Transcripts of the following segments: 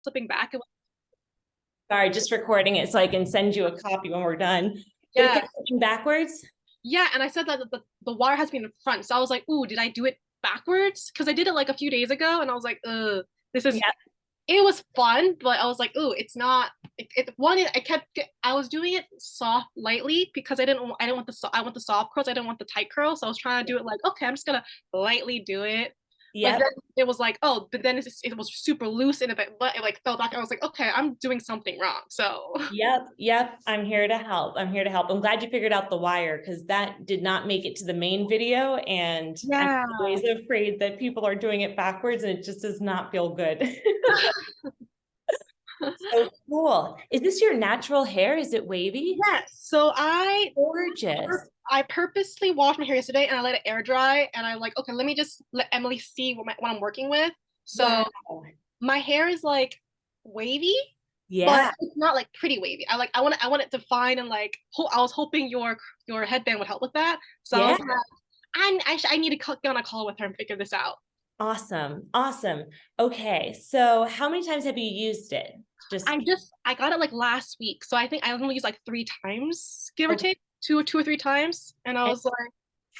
flipping back. Sorry, just recording it so I can send you a copy when we're done. It Yeah. kept flipping backwards. Yeah. And I said that the wire has to be in the front. So I was like, ooh, did I do it backwards? Because I did it like a few days ago and I was like, this is, Yeah. it was fun, but I was like, ooh, it's not, I was doing it soft, lightly because I didn't want I want the soft curls. I didn't want the tight curls. So I was trying to do it like, okay, I'm just going to lightly do it. But then Yep. it was like, oh, but then it was super loose and it like fell back. I was like, okay, I'm doing something wrong. So Yep. Yep. I'm here to help. I'm here to help. I'm glad you figured out the wire because that did not make it to the main video. And I'm yeah. always afraid that people are doing it backwards and it just does not feel good. So cool. Is this your natural hair? Is it wavy? Yes. So Gorgeous. I purposely washed my hair yesterday and I let it air dry and I'm like, okay, let me just let Emily see what I'm working with. So Wow. my hair is like wavy, but Yeah. it's not like pretty wavy. I want it to fine and like I was hoping your headband would help with that. So I Yeah. was like, I need to get on a call with her and figure this out. Awesome. Awesome. Okay. So how many times have you used it? Just I got it like last week, so I think I only used like 3 times, give or okay. take, two or three times, and I And was like,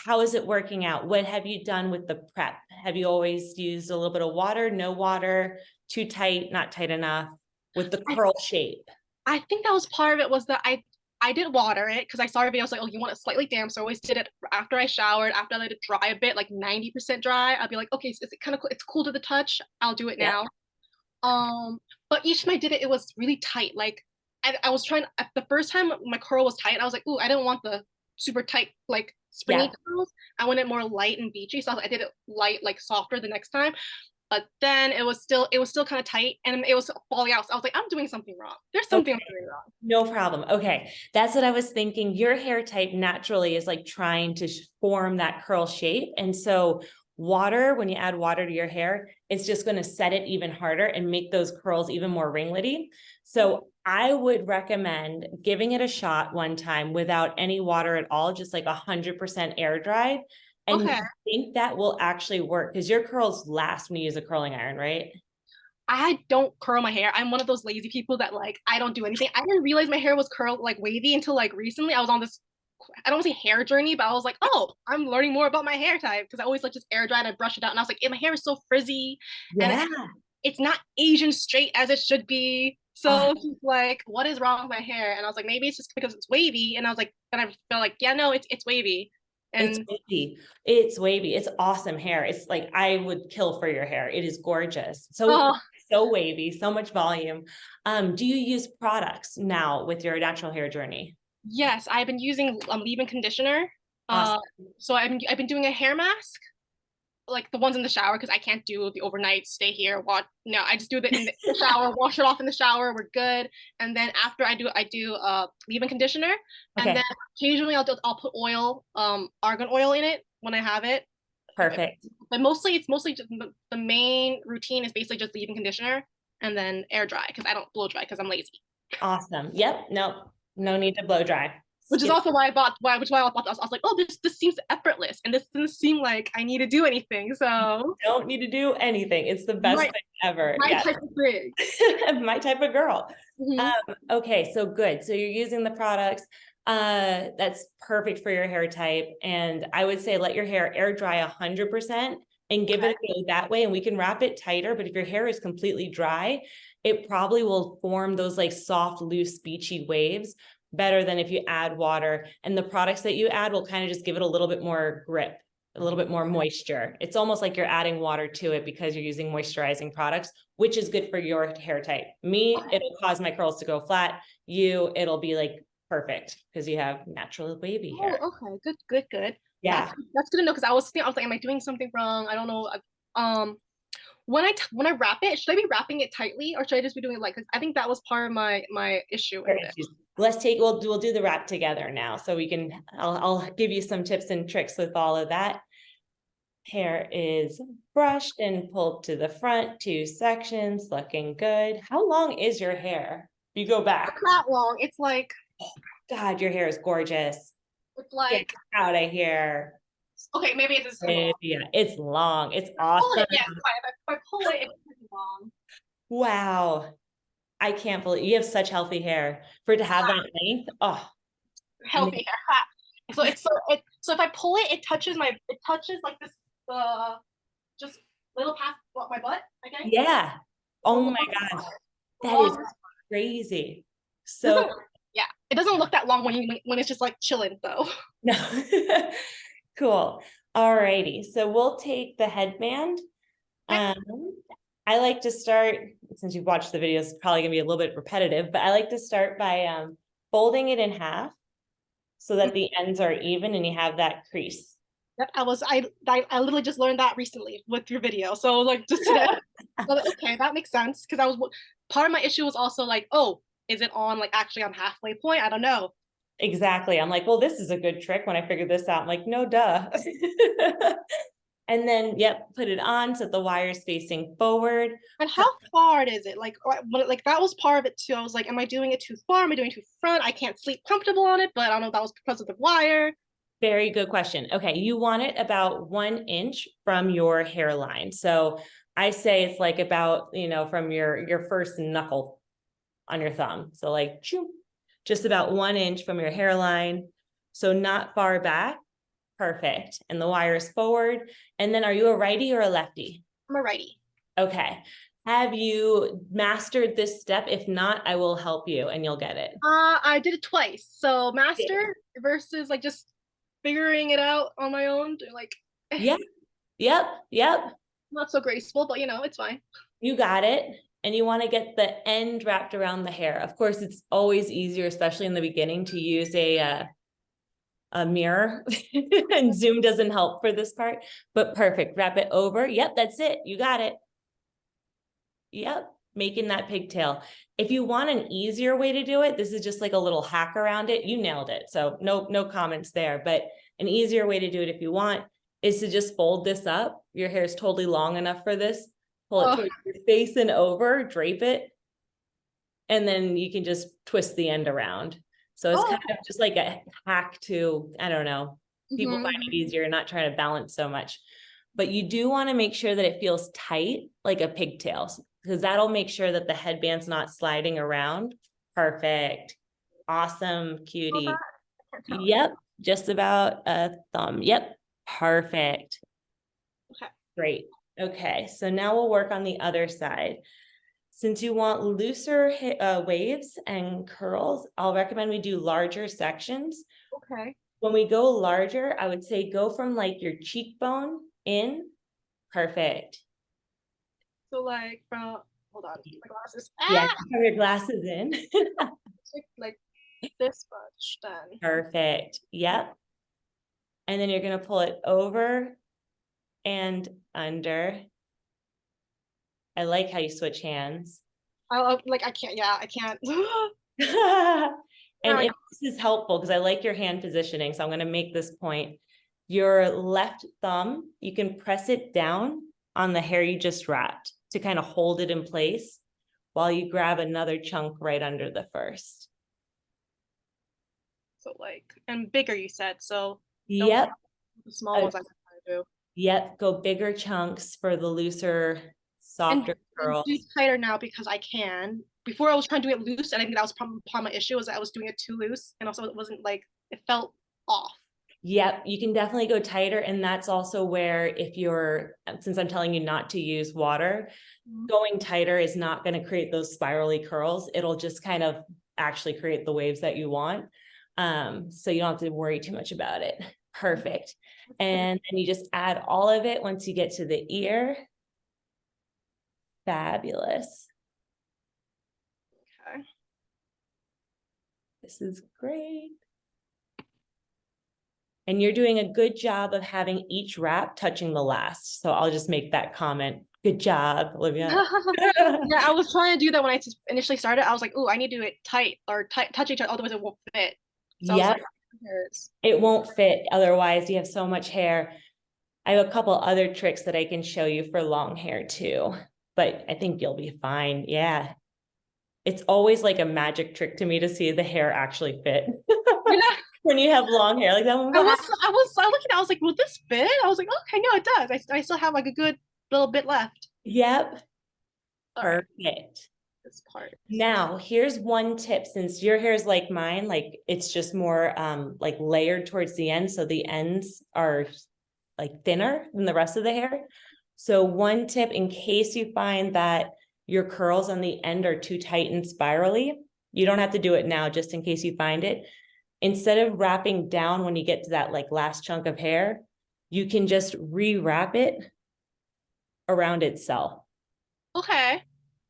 how is it working out? What have you done with the prep? Have you always used a little bit of water, no water, too tight, not tight enough with the I curl shape? I think that was part of it was that I did water it because I saw a video. I was like, oh, you want it slightly damp, so I always did it after I showered, after I let it dry a bit, like 90% dry. I'll be like, okay, so is it kind of cool? It's cool to the touch. I'll do it Yep. now. But each time I did it, it was really tight. Like I was trying the first time my curl was tight. I was like, ooh, I didn't want the super tight, like springy Yep. curls. I wanted more light and beachy. So I did it light, like softer the next time. But then it was still kind of tight and it was falling out. So I was like, I'm doing something wrong. There's something I'm Okay. doing wrong. No problem. Okay. That's what I was thinking. Your hair type naturally is like trying to form that curl shape. And so water, when you add water to your hair, it's just going to set it even harder and make those curls even more ringlety. So I would recommend giving it a shot one time without any water at all, just like 100% air dried. And Okay. I think that will actually work because your curls last when you use a curling iron, right? I don't curl my hair. I'm one of those lazy people that like I don't do anything. I didn't realize my hair was curled like wavy until like recently. I was on this I don't want to say hair journey, but I was like, oh, I'm learning more about my hair type because I always like just air dry and I brush it out. And I was like, my hair is so frizzy and Yeah. it's not Asian straight as it should be. So he's like, what is wrong with my hair? And I was like, maybe it's just because it's wavy. And I was like, then I felt like, yeah, no, it's wavy. It's And wavy. It's wavy. It's awesome hair. It's like I would kill for your hair. It is gorgeous. So oh so wavy, so much volume. Do you use products now with your natural hair journey? yes, I've been using leave-in conditioner. Awesome. Uh, so I've been doing a hair mask like the ones in the shower because I can't do the overnight stay here. Watch no, I just do it in the shower, wash it off in the shower. We're good. And then after I do leave-in conditioner, and then Okay, occasionally I'll put oil, argan oil in it when I have it. perfect. But mostly it's mostly just the main routine is basically just leave-in conditioner and then air dry because I don't blow dry because I'm lazy. Awesome. Yep. Nope. No need to blow dry. Which is Skip. also why I bought this. I was like, oh, this seems effortless, and this doesn't seem like I need to do anything. So Don't need to do anything. It's the best my thing ever. my Yeah. type of thing. My type of girl. Mm-hmm. Okay, so good. So you're using the products. That's perfect for your hair type. And I would say let your hair air dry 100% and give it a go that way. And we can wrap it tighter. But if your hair is completely dry, it probably will form those like soft, loose, beachy waves better than if you add water. And the products that you add will kind of just give it a little bit more grip, a little bit more moisture. It's almost like you're adding water to it because you're using moisturizing products, which is good for your hair type. Me, it'll cause my curls to go flat. You, it'll be like perfect because you have natural wavy Oh, hair. okay. Good. Yeah. That's good to know because I was like, am I doing something wrong? I don't know. When I wrap it, should I be wrapping it tightly or should I just be doing it like? Because I think that was part of my issue with it. Let's take, we'll do the wrap together now. So we can, I'll give you some tips and tricks with all of that. Hair is brushed and pulled to the front, 2 sections, looking good. How long is your hair? If you go Not back, that long. God, your hair is gorgeous. It's Get like out of here. okay, maybe it's too long. Yeah, it's long. It's Pull awesome. it, yes. If I pull it, it's pretty long. Wow. I can't believe you have such healthy hair for it to have that length. Oh, Healthy hair. Ha. So it's so if I pull it, it touches like this just little past my butt, I think. yeah. It's Oh my gosh. That is long. crazy. It So doesn't yeah. It doesn't look that long when it's just like chilling though. no. Cool. All righty. So we'll take the headband. Okay. Um, I like to start, since you've watched the videos, it's probably gonna be a little bit repetitive, but I like to start by folding it in half so that the ends are even and you have that crease. Yep, I literally just learned that recently with your video. So like just today, I was like, okay, that makes sense. Because I was part of my issue was also like, oh, is it on like actually on halfway point? I don't know. Exactly. I'm like, well, this is a good trick. When I figured this out, I'm like, no, duh. And then, yep, put it on so the wire is facing forward. And how far is it? Like that was part of it too. I was like, am I doing it too far? Am I doing it too front? I can't sleep comfortable on it, but I don't know if that was because of the wire. Very good question. Okay, you want it about 1 inch from your hairline. So I say it's like about, from your first knuckle on your thumb. So like just about 1 inch from your hairline. So not far back. Perfect. And the wire is forward. And then are you a righty or a lefty? I'm a righty. Okay. Have you mastered this step? If not, I will help you and you'll get it. I did it twice. So master versus like just figuring it out on my own. Like Yep. Yep. Yep. not so graceful, but it's fine. You got it. And you want to get the end wrapped around the hair. Of course, it's always easier, especially in the beginning, to use a mirror and Zoom doesn't help for this part, but perfect. Wrap it over. Yep, that's it. You got it. Yep, making that pigtail. If you want an easier way to do it, this is just like a little hack around it. You nailed it. So no comments there, but an easier way to do it if you want is to just fold this up. Your hair is totally long enough for this. Pull it towards your face and over, drape it. And then you can just twist the end around. So it's kind of just like a hack to, I don't know, people find it easier, not trying to balance so much. But you do want to make sure that it feels tight, like a pigtail, because that'll make sure that the headband's not sliding around. Perfect. Awesome, cutie. Yep, just about a thumb. Yep, perfect. Okay. Great. Okay, so now we'll work on the other side. Since you want looser waves and curls, I'll recommend we do larger sections. Okay. When we go larger, I would say go from like your cheekbone in. Perfect. So like from, hold on, my glasses. Yeah, have your glasses in. Like this much then. Perfect. Yep. And then you're going to pull it over and under. I like how you switch hands. I can't, yeah, I can't. And if this is helpful, because I like your hand positioning, so I'm going to make this point. Your left thumb, you can press it down on the hair you just wrapped to kind of hold it in place while you grab another chunk right under the first. So like, and bigger you said, so Yep. the small ones I'm trying to do. Yep, go bigger chunks for the looser, softer curls. And do tighter now because I can. Before I was trying to do it loose, and I think that was probably my issue was that I was doing it too loose, and also it wasn't like it felt off. Yep, you can definitely go tighter. And that's also where if you're, since I'm telling you not to use water, going tighter is not going to create those spirally curls. It'll just kind of actually create the waves that you want. So you don't have to worry too much about it. Perfect. And then you just add all of it once you get to the ear. Fabulous. Okay. This is great. And you're doing a good job of having each wrap touching the last. So I'll just make that comment. Good job, Olivia. Yeah, I was trying to do that when I initially started. I was like, oh, I need to do it tight or touch each other, otherwise it won't fit. So yeah, like, it won't fit. Otherwise, you have so much hair. I have a couple other tricks that I can show you for long hair too, but I think you'll be fine. Yeah. It's always like a magic trick to me to see the hair actually fit. Yeah. When you have long hair like that. I looking, I was like, will this fit? I was like, okay, no, it does. I still have like a good little bit left. Yep. All right. Perfect. This part. Now, here's one tip. Since your hair is like mine, like it's just more like layered towards the end, so the ends are like thinner than the rest of the hair. So one tip, in case you find that your curls on the end are too tight and spirally, you don't have to do it now, just in case you find it. Instead of wrapping down when you get to that like last chunk of hair, you can just rewrap it around itself. Okay.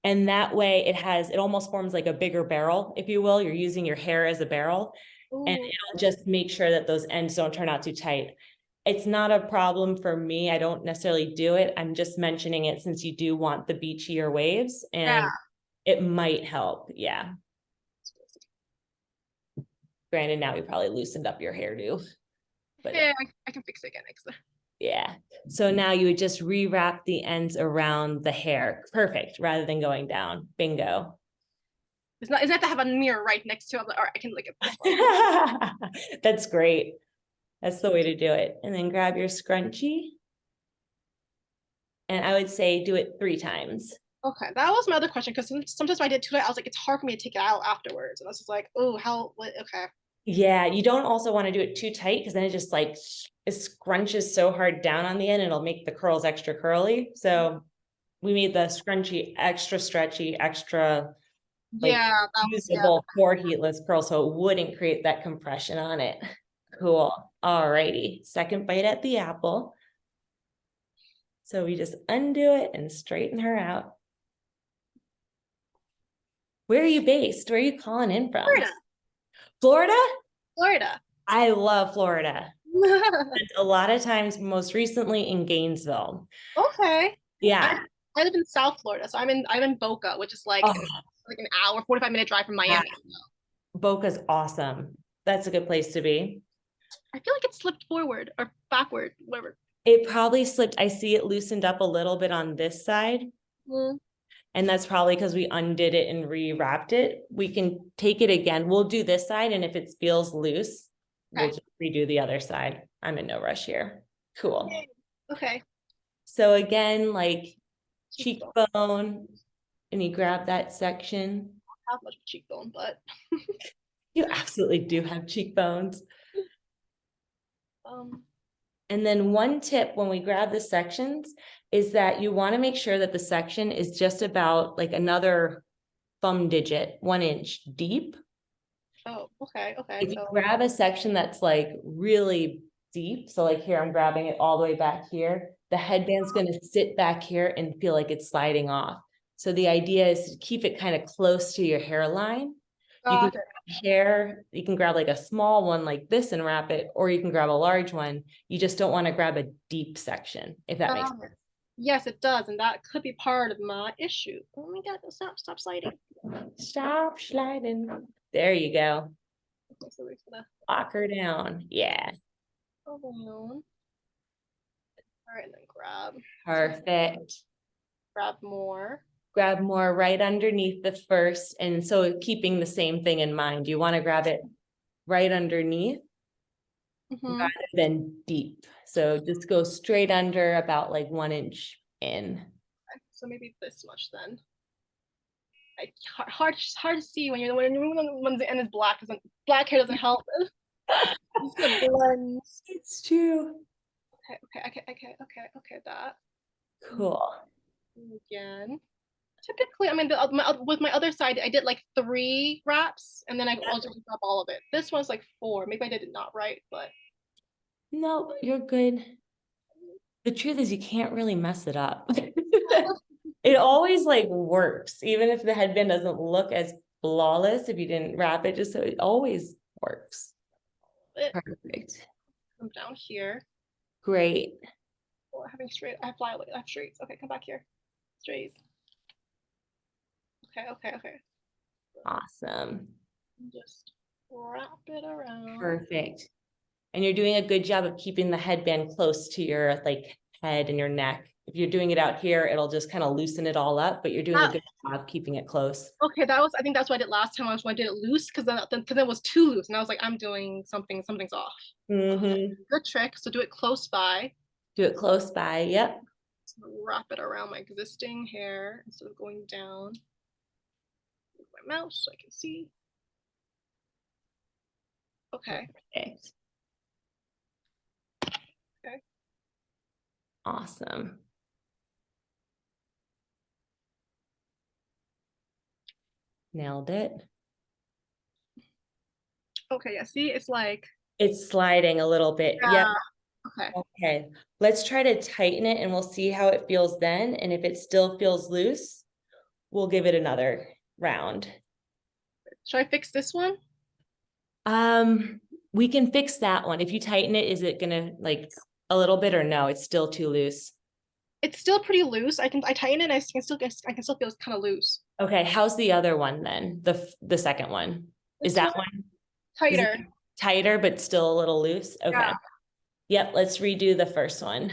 And that way it almost forms like a bigger barrel, if you will. You're using your hair as a barrel, and Ooh. it'll just make sure that those ends don't turn out too tight. It's not a problem for me. I don't necessarily do it. I'm just mentioning it since you do want the beachy or waves, Yeah. and it might help. Yeah. Granted, now we probably loosened up your hairdo, but Yeah, I can fix it again next time. yeah. So now you would just rewrap the ends around the hair. Perfect. Rather than going down. Bingo. It's not. It's not to have a mirror right next to it. I'm like, all right, I can look at this one. That's great. That's the way to do it. And then grab your scrunchie. And I would say do it 3 times. Okay, that was my other question because sometimes when I did too, I was like, it's hard for me to take it out afterwards, and I was just like, oh, how? What? Okay. Yeah, you don't also want to do it too tight because then it just like it scrunches so hard down on the end, it'll make the curls extra curly. So we made the scrunchie extra stretchy, extra like Yeah, that was usable for heatless curls, so it wouldn't create that compression on it. Cool. All righty. Second bite at the apple. So we just undo it and straighten her out. Where are you based? Where are you calling in from? Florida. Florida? Florida. I love Florida. And a lot of times, most recently in Gainesville. Okay. Yeah. I live in South Florida, so I'm in Boca, which is like Oh, like an hour, 45-minute drive from Miami. Boca's awesome. That's a good place to be. I feel like it slipped forward or backward, whatever. It probably slipped. I see it loosened up a little bit on this side. Mm. And that's probably because we undid it and rewrapped it. We can take it again. We'll do this side, and if it feels loose, we'll just redo the other side. I'm in no rush here. Cool. Okay. So again, like cheekbone, and you grab that section. I have much of a cheekbone, but You absolutely do have cheekbones. um, And then one tip when we grab the sections is that you want to make sure that the section is just about like another thumb digit, 1 inch deep. oh, okay, okay. If you So grab a section that's like really deep, so like here, I'm grabbing it all the way back here, the headband's going to sit back here and feel like it's sliding off. So the idea is to keep it kind of close to your hairline. You can grab hair, you can grab like a small one like this and wrap it, or you can grab a large one. You just don't want to grab a deep section, if that makes sense. yes, it does, and that could be part of my issue. Oh my God, stop sliding. Stop sliding. There you go. Okay, so we're gonna Lock her down. Yeah. go down. All right, and then grab. Perfect. Grab more. Grab more right underneath the first. And so keeping the same thing in mind, you want to grab it right underneath rather than deep. So just go straight under about like 1 inch in. Okay, so maybe this much then. Hard to see when when the end is black. Black hair doesn't help. It's gonna blend. It's true. Okay. That Cool. again. Typically, I mean, with my other side, I did like 3 wraps, and then I'll just wrap all of it. This one's like 4. Maybe I did it not right, but No, you're good. The truth is you can't really mess it up. It always like works, even if the headband doesn't look as flawless if you didn't wrap it, just so it always works. Perfect. come down here. Great. Oh, having straight. I have flyaways. I have straights. Okay, come back here. Straights. Okay. Awesome. Just wrap it around. Perfect. And you're doing a good job of keeping the headband close to your like head and your neck. If you're doing it out here, it'll just kind of loosen it all up, but you're doing a good job keeping it close. Okay, I think that's what I did last time. I did it loose because then it was too loose, and I was like, I'm doing something's off. Mm-hmm. Good trick. So do it close by. Do it close by. Yep. Wrap it around my existing hair instead of going down with my mouse so I can see. Okay. Perfect. Okay. Awesome. Nailed it. Okay, yeah, see, it's like, It's sliding a little bit. yeah. Yep. Okay. Okay. Let's try to tighten it and we'll see how it feels then. And if it still feels loose, we'll give it another round. Should I fix this one? We can fix that one. If you tighten it, is it gonna like a little bit or no? It's still too loose. It's still pretty loose. I tighten it and I can still feel it's kind of loose. Okay, how's the other one then? The second one. Is This that one's one is it tighter. tighter but still a little loose? Okay. Yeah. Yep, let's redo the first one.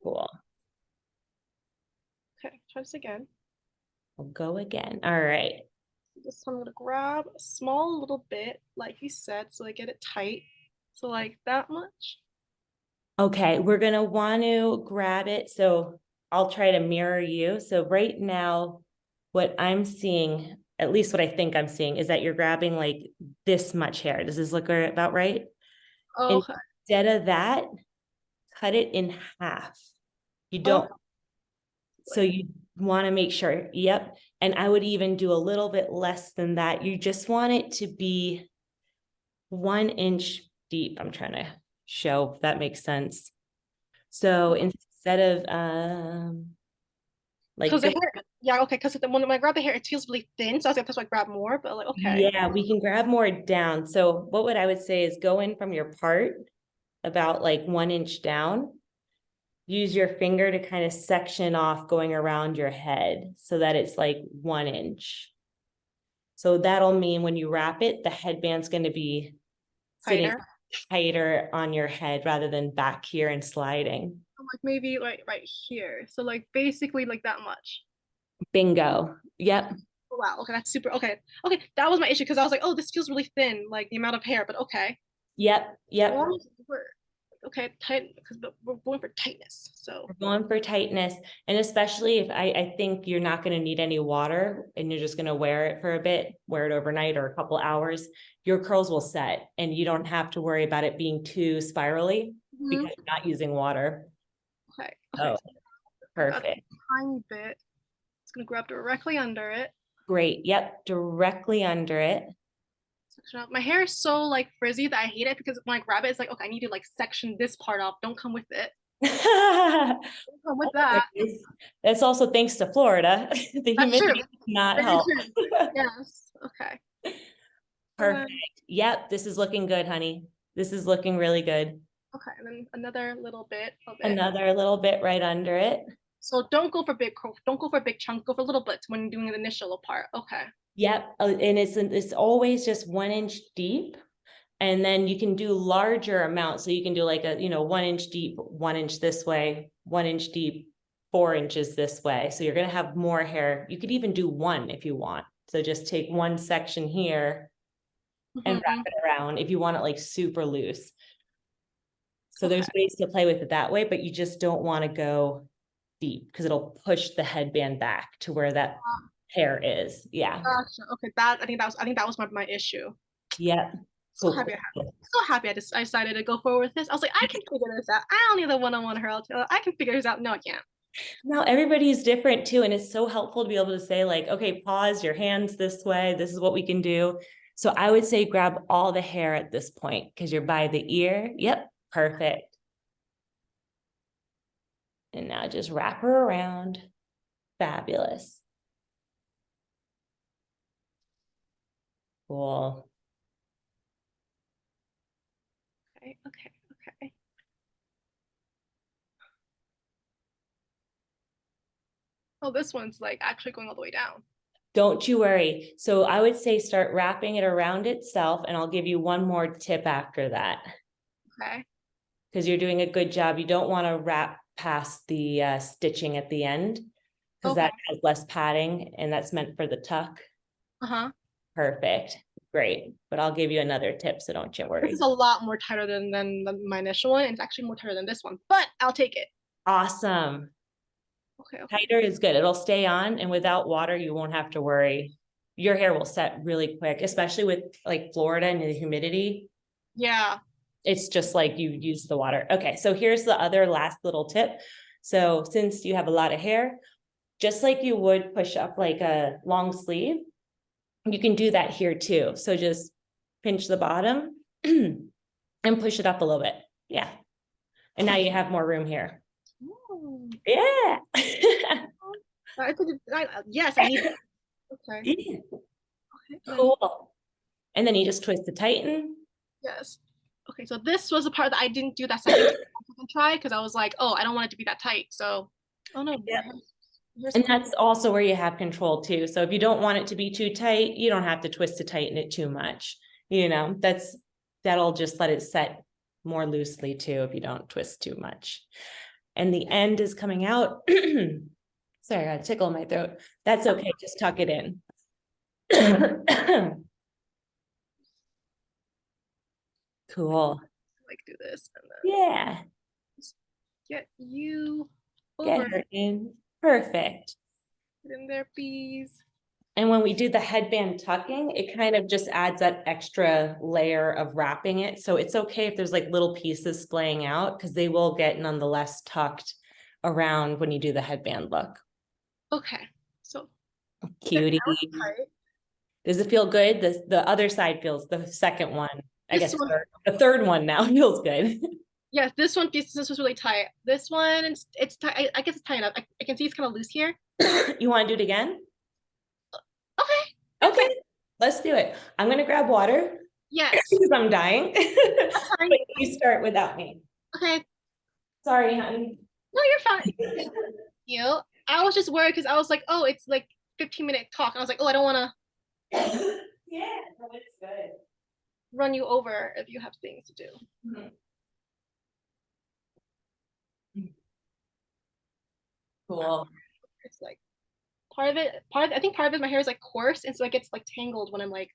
Cool. Okay, try this again. We'll go again. All right. This time I'm gonna grab a small little bit, like you said, so I get it tight. So like that much. Okay, we're gonna want to grab it. So I'll try to mirror you. So right now, what I'm seeing, at least what I think I'm seeing, is that you're grabbing like this much hair. Does this look about right? Oh, okay. Instead of that, cut it in half. You don't, so you want to make sure, yep. And I would even do a little bit less than that. You just want it to be 1 inch deep. I'm trying to show if that makes sense. So instead of like Because the hair, yeah, okay. Because when I grab the hair, it feels really thin, so I was like, that's why I grab more. But like, okay. yeah, we can grab more down. So what I would say is go in from your part about like 1 inch down. Use your finger to kind of section off going around your head so that it's like 1 inch. So that'll mean when you wrap it, the headband's going to be sitting tighter on your head rather than back here and sliding. Like maybe like right here. So like basically like that much. Bingo. Yep. Oh, wow. Okay, that's super. Okay. Okay, that was my issue because I was like, oh, this feels really thin, like the amount of hair. But okay. Yep. Yep. Okay, tight because we're going for tightness. So we're going for tightness. And especially if I think you're not going to need any water and you're just going to wear it for a bit, wear it overnight or a couple hours, your curls will set and you don't have to worry about it being too spirally because you're not using water. Okay. Oh, perfect. A tiny bit. It's gonna grab directly under it. Great. Yep, directly under it. My hair is so like frizzy that I hate it because when I grab it, it's like, okay, I need to like section this part off. Don't come with it. Don't come with that. That's also thanks to Florida. The humidity does not help. Yes. Okay. Perfect. Yep, this is looking good, honey. This is looking really good. Okay, and then another little bit of it. Another little bit right under it. So don't go for big curl. Don't go for a big chunk. Go for little bits when you're doing the initial part. Okay. Yep, and it's always just 1 inch deep, and then you can do larger amounts. So you can do like a 1 inch deep, 1 inch this way, 1 inch deep, 4 inches this way. So you're gonna have more hair. You could even do one if you want. So just take one section here and wrap it around if you want it like super loose. So there's ways to play with it that way, but you just don't want to go deep because it'll push the headband back to where that hair is. Yeah. Gotcha. Okay. I think that was my issue. Yep. So happy I decided to go forward with this. I was like, I can figure this out. I don't need the one-on-one Harold. I can figure this out. No, I can't. No, everybody's different too. And it's so helpful to be able to say like, okay, pause your hands this way. This is what we can do. So I would say grab all the hair at this point because you're by the ear. Yep. Perfect. And now just wrap her around. Fabulous. Cool. Okay. Oh, this one's like actually going all the way down. Don't you worry. So I would say start wrapping it around itself, and I'll give you one more tip after that. Okay. Because you're doing a good job. You don't want to wrap past the stitching at the end. because Okay. that has less padding and that's meant for the tuck. Uh-huh. Perfect. Great. But I'll give you another tip, so don't you This worry. is a lot more tighter than my initial one, and it's actually more tighter than this one, but I'll take it. Awesome. Okay, okay. Tighter is good. It'll stay on, and without water, you won't have to worry. Your hair will set really quick, especially with like Florida and the humidity. Yeah. It's just like you use the water. Okay, so here's the other last little tip. So since you have a lot of hair, just like you would push up like a long sleeve, you can do that here too. So just pinch the bottom and push it up a little bit. Yeah. And now you have more room here. Ooh. Yeah. Yes, I need that. Okay. Yeah. Okay. Cool. And then you just twist to tighten. Yes. Okay, so this was the part that I didn't do that second try because I was like, oh, I don't want it to be that tight. So, oh no. Yeah. Here's And that's also where you have control too. So if you don't want it to be too tight, you don't have to twist to tighten it too much. You know, that'll just let it set more loosely too if you don't twist too much. And the end is coming out. Sorry, I got a tickle in my throat. That's okay. Just tuck it in. Cool. like do this and then Yeah. get you Get over her in. Perfect. in there, bees. And when we do the headband tucking, it kind of just adds that extra layer of wrapping it. So it's okay if there's like little pieces splaying out because they will get nonetheless tucked around when you do the headband look. Okay, so Cutie. Does it feel good? The other side feels, the second one, I guess the third one now feels good. Yes, this one, this was really tight. This one, it's tight. I guess it's tight enough. I can see it's kind of loose here. You want to do it again? Okay. Okay, let's do it. I'm going to grab water. Yes. Because I'm dying. Fine. But you start without me. Okay. Sorry, honey. No, you're fine. You. I was just worried because I was like, oh, it's like 15-minute talk. And I was like, oh, I don't want to Yeah, no, it's good. run you over if you have things to do. Mm-hmm. Cool. It's like I think part of it, my hair is like coarse, and so it gets like tangled when I'm like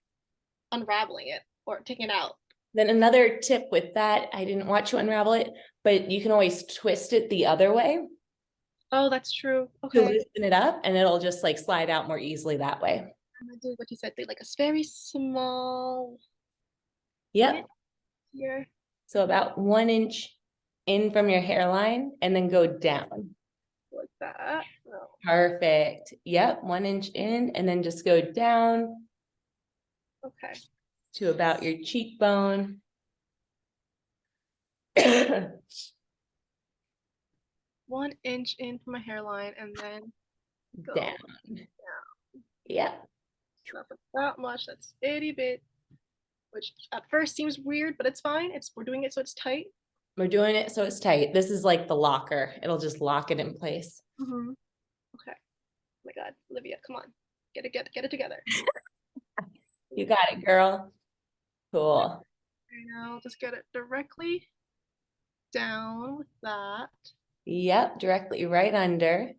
unraveling it or taking it out. Then another tip with that, I didn't watch you unravel it, but you can always twist it the other way Oh, that's true. to Okay. loosen it up, and it'll just like slide out more easily that way. I'm gonna do what you said, like a very small Yep. here. So about 1 inch in from your hairline and then go down. Like that. Oh. Perfect. Yep. 1 inch in and then just go down Okay. to about your cheekbone. 1 inch in from my hairline and then go down. Yep. not that much. That's itty bit, which at first seems weird, but it's fine. We're doing it so it's tight. We're doing it so it's tight. This is like the locker. It'll just lock it in place. Mm-hmm. Okay. Oh my God, Olivia, come on, get it together. You got it, girl. Cool. Now just get it directly down with that. Yep, directly right under.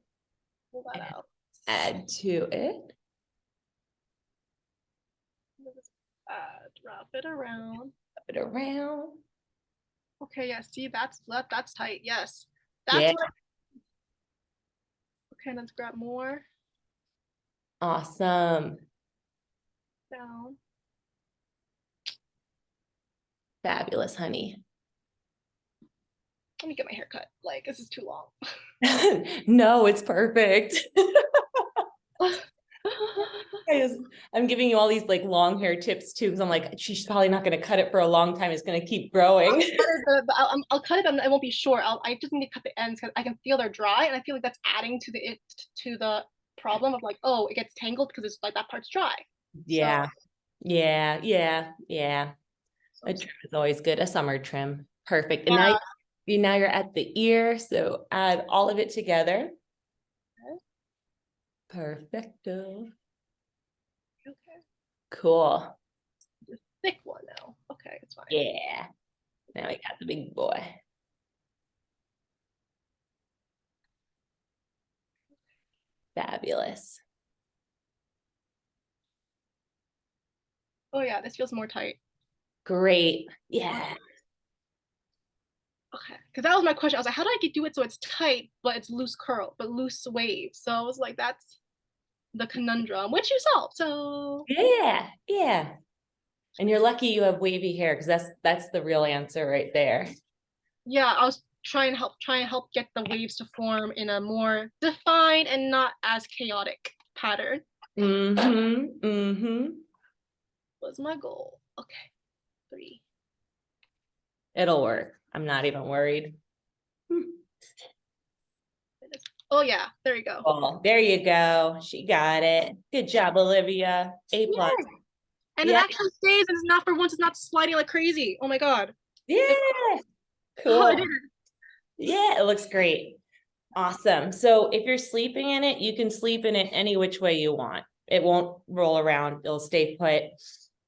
Pull that out. Add to it. Wrap it around. Wrap it around. Okay, yeah, see, that's tight. Yes. That's yeah. Okay, let's grab more. Awesome. Down. Fabulous, honey. Let me get my hair cut. Like, this is too long. No, it's perfect. I'm giving you all these like long hair tips too, because I'm like, she's probably not going to cut it for a long time. It's going to keep growing. I'll cut it, but it won't be short. I just need to cut the ends because I can feel they're dry, and I feel like that's adding to the problem of like, oh, it gets tangled because it's like that part's dry. Yeah, so, yeah. A trim is always good. A summer trim, perfect. And now you're at the ear, so add all of it together. Perfecto. Okay. Cool. The thick one now. Okay, it's fine. Yeah. Now we got the big boy. Fabulous. Oh yeah, this feels more tight. Great. Yeah. Okay, because that was my question. I was like, how do I do it so it's tight, but it's loose curl, but loose wave? So I was like, that's the conundrum, which you solved. So Yeah. Yeah. And you're lucky you have wavy hair because that's the real answer right there. yeah, I was trying to help get the waves to form in a more defined and not as chaotic pattern. Mm-hmm. Mm-hmm. Was my goal. Okay, 3. It'll work. I'm not even worried. Oh yeah, there you go. Oh, there you go. She got it. Good job, Olivia. A+. Yeah. And it Yeah. actually stays, and it's not for once. It's not sliding like crazy. Oh my god. Yeah. Oh, I Cool. did it. Yeah, it looks great. Awesome. So if you're sleeping in it, you can sleep in it any which way you want. It won't roll around. It'll stay put.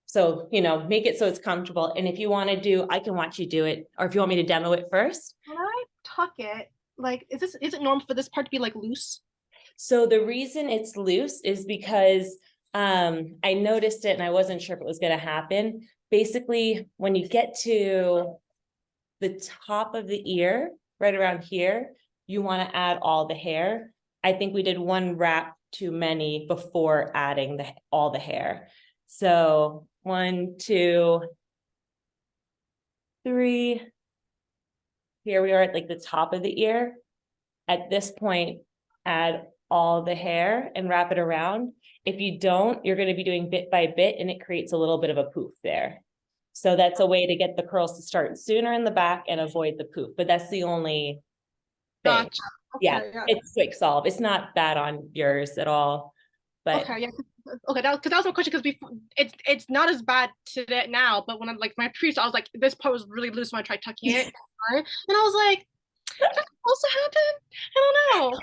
So, make it so it's comfortable. And if you want to do, I can watch you do it. Or if you want me to demo it first. When I tuck it, like, is it normal for this part to be like loose? So the reason it's loose is because I noticed it and I wasn't sure if it was going to happen. Basically, when you get to the top of the ear, right around here, you want to add all the hair. I think we did one wrap too many before adding all the hair. So 1, 2, 3. Here we are at like the top of the ear. At this point, add all the hair and wrap it around. If you don't, you're going to be doing bit by bit and it creates a little bit of a poof there. So that's a way to get the curls to start sooner in the back and avoid the poof. But that's the only thing. Gotcha. Yeah, Okay, yeah. it's quick solve. It's not bad on yours at all. But Okay, yeah. Okay, that was my question because before it's not as bad today now, but when I'm like my previous, I was like this part was really loose when I tried tucking it, and I was like, is that supposed to happen? I don't know.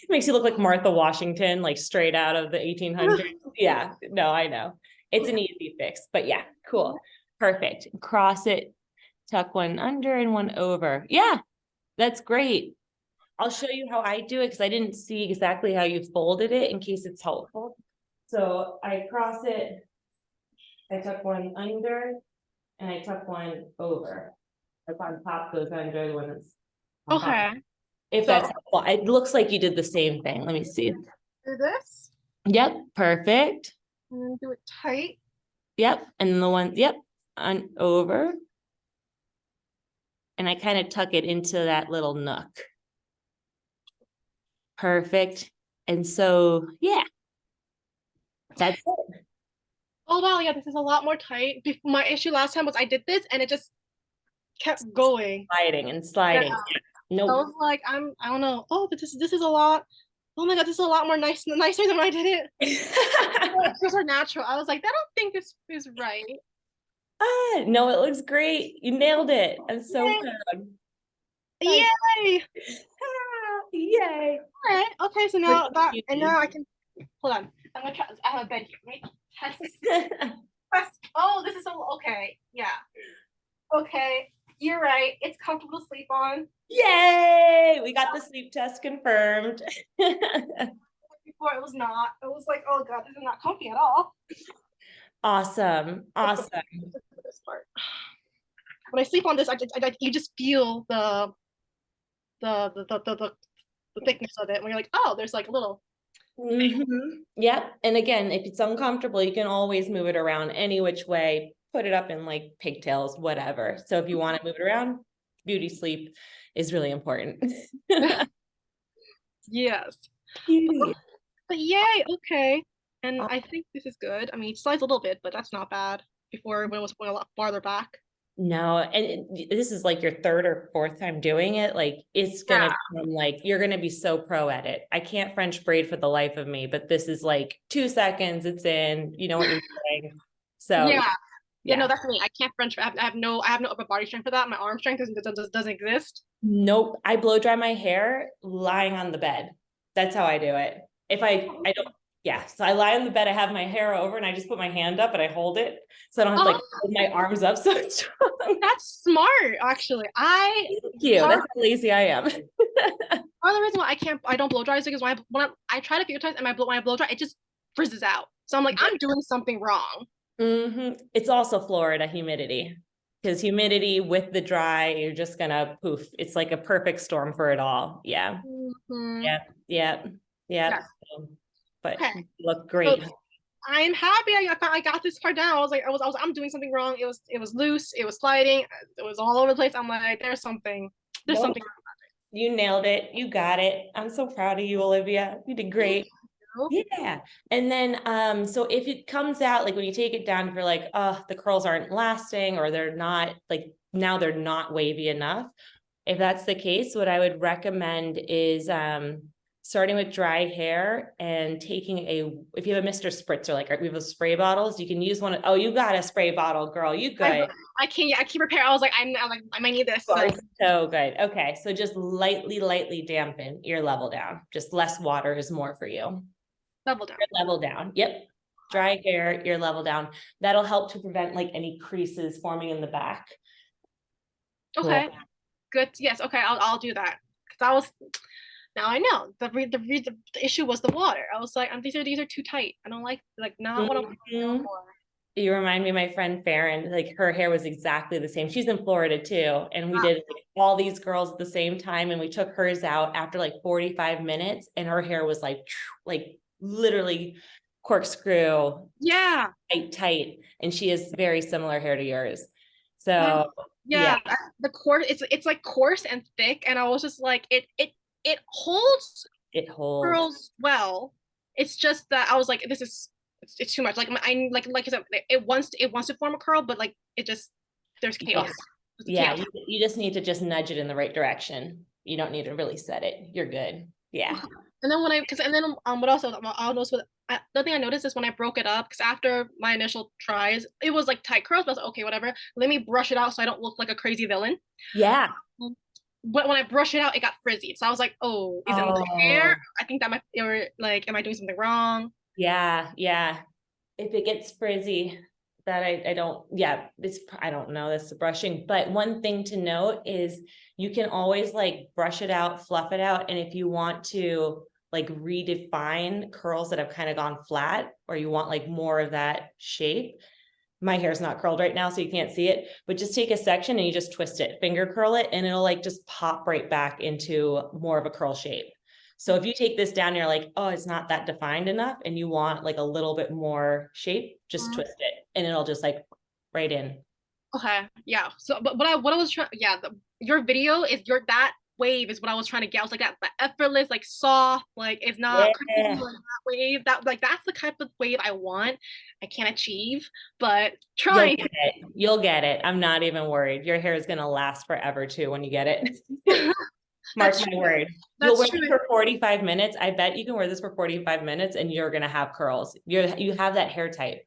makes you look like Martha Washington, like straight out of the 1800s. Yeah, no, I know. It's an easy fix, but yeah, cool. Perfect. Cross it, tuck one under and one over. Yeah, that's great. I'll show you how I do it because I didn't see exactly how you folded it in case it's helpful. So I cross it, I tuck one under, and I tuck one over. Like on top goes under, the one that's on top. Okay, If so that's helpful. It looks like you did the same thing. Let me see. do this Yep, perfect. and then do it tight. Yep, and then the one, yep, on over. And I kind of tuck it into that little nook. Perfect. And so, yeah, that's it. Oh wow, yeah, this is a lot more tight. My issue last time was I did this and it just kept going. Sliding and Yeah. sliding. I Nope. was like, I don't know. Oh, but this is a lot. Oh my god, this is a lot more nicer than when I did it. It feels more natural. I was like, I don't think this is right. No, it looks great. You nailed it. I'm so Yay! proud. Yay! Yay. All right. Okay, so Look now at that you. and now I can hold on. I'm gonna try. I have a bed here. Right? Test. Oh, this is so okay. Yeah. Okay, you're right. It's comfortable to sleep on. Yay! We got the sleep test confirmed. Before it was not. It was like, oh god, this is not comfy at all. Awesome. Awesome. This part. When I sleep on this, you just feel the thickness of it. When you're like, oh, there's like a little. Yep. And again, if it's uncomfortable, you can always move it around any which way, put it up in like pigtails, whatever. So if you want to move it around, beauty sleep is really important. Yes. Yeah. But yay, okay. And I think this is good. I mean, it slides a little bit, but that's not bad. Before when it was going a lot farther back. No, and this is like your third or fourth time doing it. Like it's gonna become like you're gonna be so pro at it. I can't French braid for the life of me, but this is like 2 seconds, it's in, you know what you're doing. So yeah, no, that's me. I can't French. I have no upper body strength for that. My arm strength doesn't exist. Nope. I blow dry my hair lying on the bed. That's how I do it. If I don't Yeah. So I lie on the bed, I have my hair over and I just put my hand up and I hold it. So I don't have to like Oh, hold my arms up so strong. that's smart, actually. Thank you. Part That's how lazy I am. part of the reason why I don't blow dry is because I tried a few times and when I blow dry, it just frizzes out. So I'm like, I'm doing something wrong. It's also Florida humidity. Because humidity with the dry, you're just gonna poof. It's like a perfect storm for it all. Yeah. Mhm. Yeah. Yeah. Yeah. Yes. So, but Okay. you look So great. I'm happy I got this part down. I'm doing something wrong. It was loose. It was sliding. It was all over the place. I'm like, there's Nope. something. You nailed it. You got it. I'm so proud of you, Olivia. You did Thank great. you. Yeah. And then so if it comes out like when you take it down, if you're like, oh, the curls aren't lasting or they're not like now they're not wavy enough. If that's the case, what I would recommend is starting with dry hair and taking if you have a Mr. Spritzer, like we have those spray bottles, you can use one. Oh, you got a spray bottle, girl. You I good. I can't. Yeah, I keep preparing. I was like, I'm like, I might need this. You are Like so good. Okay. So just lightly dampen your level down. Just less water is more for you. level down. Your level down. Yep. Dry hair, your level down. That'll help to prevent like any creases forming in the back. Cool. Okay. Good. Yes. Okay. I'll do that. Cause I was now I know the issue was the water. I was like, these are too tight. I don't like not what I'm going Mhm. for. You remind me of my friend Farron, like her hair was exactly the same. She's in Florida too. And we did like, all these girls at the same time. And we took hers out after like 45 minutes and her hair was like literally corkscrew, Yeah. tight. And she has very similar hair to yours. Yeah. So yeah, Yeah. The coarse. It's like coarse and thick, and I was just like, it holds it holds. curls well. It's just that I was like, it's too much. Like like I said, it wants to form a curl, but like it just there's chaos. Yeah. There's Yeah. chaos. You just need to just nudge it in the right direction. You don't need to really set it. You're good. Yeah. And then what else I'll notice the thing I noticed is when I broke it up because after my initial tries it was like tight curls, but I was like, okay, whatever. Let me brush it out so I don't look like a crazy villain. Yeah. But when I brush it out, it got frizzy. So I was like, oh, is it in the hair? Oh, I think that might or like, am I doing something wrong? yeah. Yeah. If it gets frizzy, that I don't, yeah, I don't know, that's the brushing. But one thing to note is you can always like brush it out, fluff it out. And if you want to like redefine curls that have kind of gone flat, or you want like more of that shape, my hair's not curled right now, so you can't see it, but just take a section and you just twist it, finger curl it, and it'll like just pop right back into more of a curl shape. So if you take this down, you're like, oh, it's not that defined enough, and you want like a little bit more shape, just twist it, and it'll just like right in. Okay, yeah. So, but what I was trying, yeah, your video is that wave is what I was trying to get. I was like that effortless, like soft, like it's not crazy, Yeah, like that wave. That's the type of wave I want. I can't achieve, but you'll trying. get it. You'll get it. I'm not even worried. Your hair is gonna last forever too when you get it. Mark That's my true. word. You'll That's wear true. it for 45 minutes. I bet you can wear this for 45 minutes and you're gonna have curls. You have that hair type.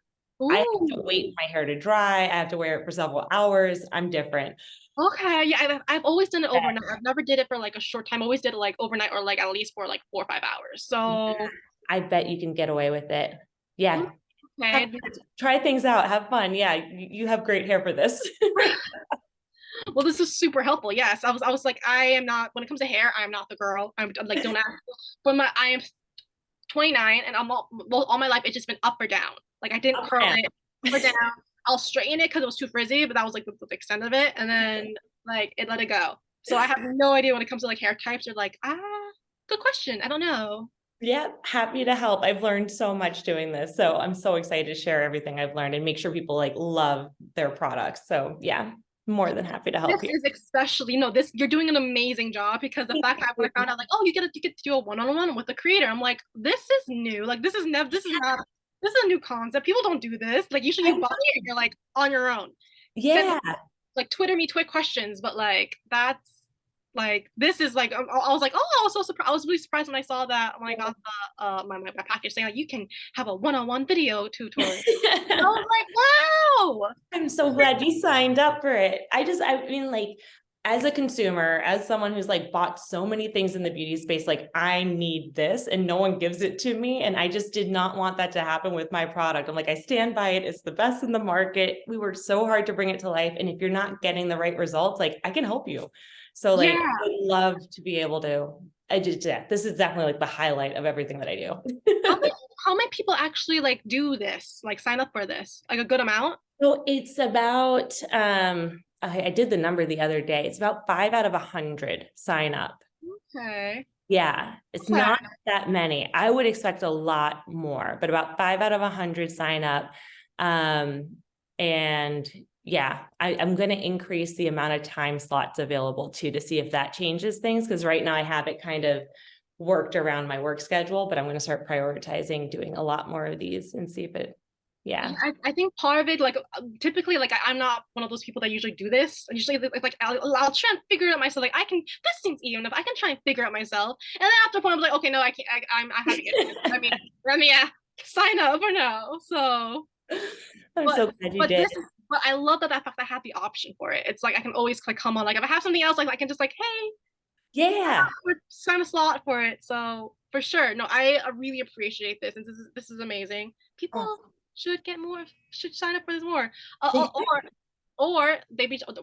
I have to Ooh. wait for my hair to dry. I have to wear it for several hours. I'm different. Okay. Yeah, I've always done it overnight. I've never did it for like a short time. I always did it like overnight or like at least for like 4 or 5 hours. So I bet you can get away with it. Yeah. okay. Try things out. Have fun. Yeah. You have great hair for this. Well, this is super helpful. Yes, I was like, I am not when it comes to hair, I'm not the girl. I'm like, don't ask. But I am 29, and all my life it's just been up or down. Like I didn't curl Yeah. it up or down. I'll straighten it because it was too frizzy, but that was like the extent of it. And then like it let it go. So I have no idea when it comes to like hair types or like good question. I don't know. Yeah, happy to help. I've learned so much doing this. So I'm so excited to share everything I've learned and make sure people like love their products. So yeah, more than happy to This help you. is especially this you're doing an amazing job because the fact that when I found out like, oh, you get to do a one-on-one with the creator, I'm like, this is new. Like this is a new concept. People don't do this. Like usually you buy it and you're like on your own. Send Yeah. like Twitter me twit questions, but like that's like this is like I was like, oh, I was so surprised. I was really surprised when I saw that when I got the my package saying like you can have a one-on-one video tutorial. I was like, wow. I'm so glad you signed up for it. I mean, like, as a consumer, as someone who's like bought so many things in the beauty space, like I need this and no one gives it to me. And I just did not want that to happen with my product. I'm like, I stand by it. It's the best in the market. We worked so hard to bring it to life. And if you're not getting the right results, like I can help you. So like, Yeah. I would love to be able to, yeah, this is definitely like the highlight of everything that I do. How many people actually like do this, like sign up for this? Like a good amount? So it's about, I did the number the other day. It's about 5 out of 100 sign up. Okay. Yeah, it's Okay. not that many. I would expect a lot more, but about 5 out of 100 sign up. And yeah, I'm going to increase the amount of time slots available too, to see if that changes things. Because right now I have it kind of worked around my work schedule, but I'm going to start prioritizing doing a lot more of these and see if it, Yeah, yeah. I think part of it, like typically, like I'm not one of those people that usually do this. Usually, like I'll try and figure it out myself. Like I can, this seems even enough. I can try and figure it out myself. And then after a point, I'm like, okay, no, I can't. I have to get it. I mean, sign up or no. So, I'm but so glad you but did. this is, but I love that fact I have the option for it. It's like I can always like come on. Like if I have something else, like I can just like, hey, Yeah. sign a slot for it. So for sure, no, I really appreciate this, and this is amazing. People Oh, should sign up for this more, they or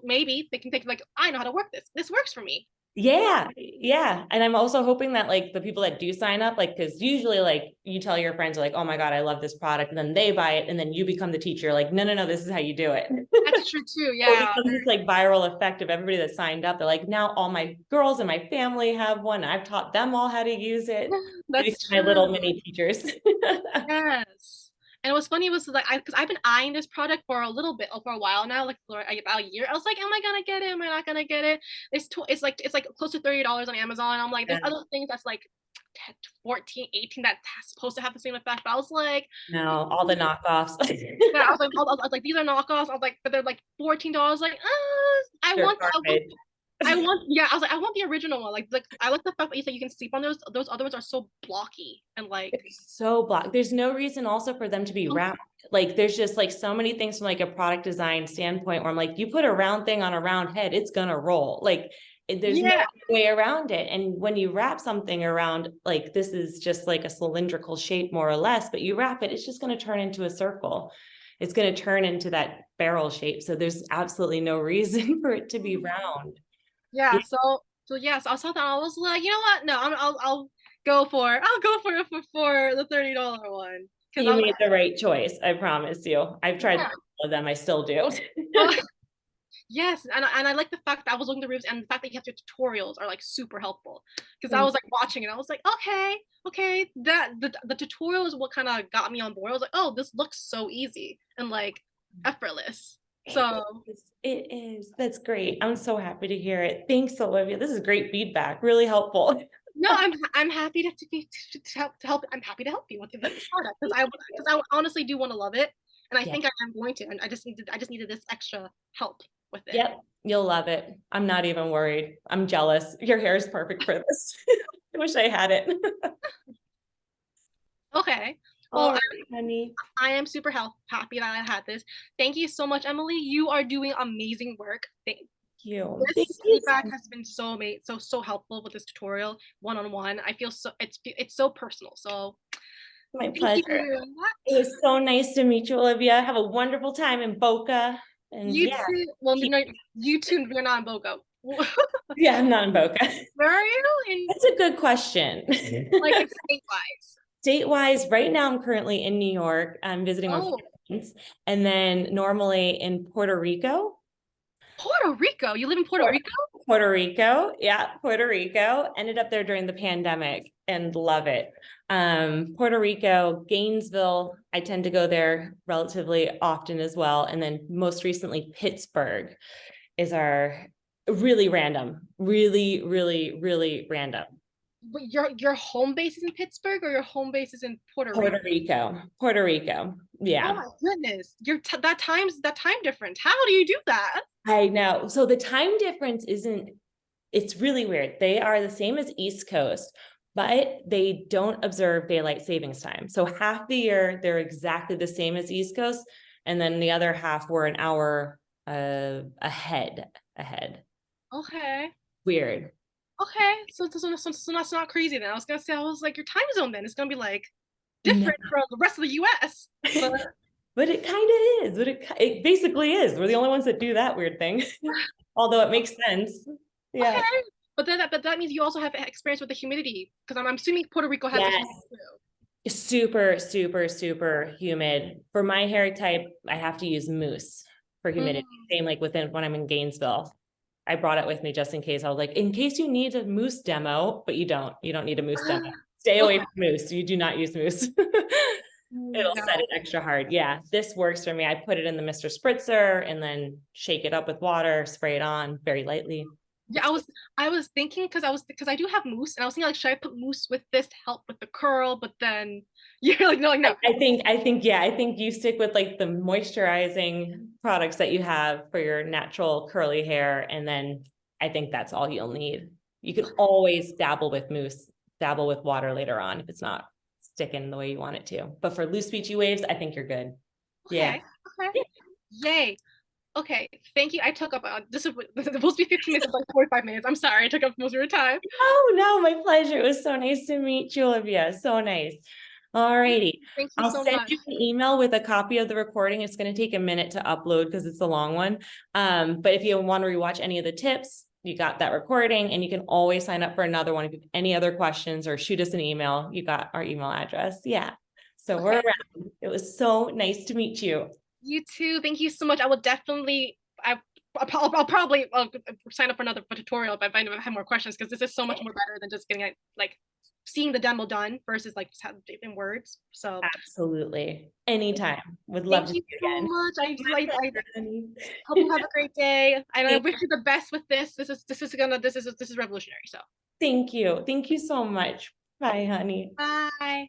maybe they can think like, I know how to work this. This works for me. Yeah, yeah. And I'm also hoping that like the people that do sign up, like, because usually like you tell your friends like, oh my God, I love this product. And then they buy it and then you become the teacher. Like, no, no, no, this is how you do it. That's true too. So it Yeah, becomes this like viral effect of everybody that signed up. They're like, now all my girls in my family have one. I've taught them all how to use it. They that's become my little true. mini teachers. Yes. And what's funny was like because I've been eyeing this product for a little bit, for a while now, like for about a year. I was like, am I gonna get it? Am I not gonna get it? It's like close to $30 on Amazon. I'm like, there's Yeah. other things that's like 10, 14, 18 that's supposed to have the same effect. But I was like, No, all the knockoffs. yeah, I was like, these are knockoffs. I was like, but they're like $14. Like, I They're want, I want, garbage. yeah. I was like, I want the original one. Like, I like the fact that you said you can sleep on those. Those other ones are so blocky and like, They're so blocked. There's no reason also for them to be round. Like there's just like so many things from like a product design standpoint where I'm like, you put a round thing on a round head, it's gonna roll. Like there's no yeah, way around it. And when you wrap something around, like this is just like a cylindrical shape more or less, but you wrap it, it's just gonna turn into a circle. It's gonna turn into that barrel shape. So there's absolutely no reason for it to be round. yeah. So yeah. So I saw that. I was like, you know what? No, I'll go for. I'll go for the $30 one because You I'm made the right choice. I promise you. I've tried yeah. all of them. I still do. Oh, yes, and I like the fact that I was looking at the reviews and the fact that you have your tutorials are like super helpful because I Thank was like watching it. I was like, okay, that the tutorial is what kind of got me on board. I was like, oh, this looks so easy and like effortless. It So is. It is. That's great. I'm so happy to hear it. Thanks, Olivia. This is great feedback. Really helpful. no, I'm happy to help. I'm happy to help you with this product because I honestly do want to love it, and I Yeah. think I am going to. And I just needed this extra help with it. Yep. You'll love it. I'm not even worried. I'm jealous. Your hair is perfect for this. I wish I had it. Okay. All Well, right, honey. I am super happy that I had this. Thank you so much, Emily. You are doing amazing work. You. Thank This you. feedback has been so helpful with this tutorial one-on-one. I feel it's so personal. So My thank you pleasure. for doing It that. was so nice to meet you, Olivia. Have a wonderful time in Boca. And You yeah, too. Well, no, you too. You're not in Boca. yeah, I'm not in Boca. Where are you? In That's a good question. like it's state-wise. State-wise, right now I'm currently in New York. I'm visiting my Oh, friends, and then normally in Puerto Rico. Puerto Rico. You live in Puerto Rico? Puerto Rico, yeah, Puerto Rico. Ended up there during the pandemic and love it. Puerto Rico, Gainesville, I tend to go there relatively often as well. And then most recently, Pittsburgh is our really random, really random. But your home base is in Pittsburgh or your home base is in Puerto Rico? Puerto Rico. Oh Yeah, my goodness. That time difference. How do you do that? I know. So the time difference isn't, it's really weird. They are the same as East Coast, but they don't observe daylight savings time. So half the year, they're exactly the same as East Coast. And then the other half, we're an hour ahead. Okay. Weird. Okay. So that's not crazy then. I was gonna say, I was like, your time zone then is gonna be like No. different from the rest of the US. But But it kind of is. But it basically is. We're the only ones that do that weird thing. Although it makes sense. Yeah. okay. But that means you also have experience with the humidity because I'm assuming Puerto Rico has the Yes. humidity too. Super, super, super humid. For my hair type, I have to use mousse for humidity. Mm. Same like within when I'm in Gainesville. I brought it with me just in case. I was like, in case you need a mousse demo, but you don't. You don't need a mousse demo. Stay away Okay. from mousse. You do not use mousse. It'll set No. it extra hard. Yeah, this works for me. I put it in the Mr. Spritzer and then shake it up with water, spray it on very lightly. Yeah, I was thinking because I do have mousse and I was thinking like should I put mousse with this to help with the curl, but then you're like no. Yeah, I think you stick with like the moisturizing products that you have for your natural curly hair. And then I think that's all you'll need. You can always dabble with mousse, dabble with water later on if it's not sticking the way you want it to. But for loose beachy waves, I think you're good. Yeah. Okay. Okay. Yay. Okay. Thank you. I took up this is supposed to be 15 minutes, it's like 45 minutes. I'm sorry, I took up most of your time. Oh, no, my pleasure. It was so nice to meet you, Olivia. So nice. All righty. Thank you I'll so send much. you an email with a copy of the recording. It's going to take a minute to upload because it's a long one. But if you want to rewatch any of the tips, you got that recording and you can always sign up for another one. If you have any other questions or shoot us an email, you got our email address. Yeah. So we're Okay. around. It was so nice to meet you. You too. Thank you so much. I will definitely I'll probably sign up for another tutorial if I have more questions because this is so much more better than just getting it like seeing the demo done versus like just have it in words. So Absolutely. Anytime. Would love thank to you see you so again. much. My I pleasure, honey. hope you have a great day. And I Thank wish you the best with this. This is revolutionary. So Thank you. Thank you so much. Bye, honey. bye.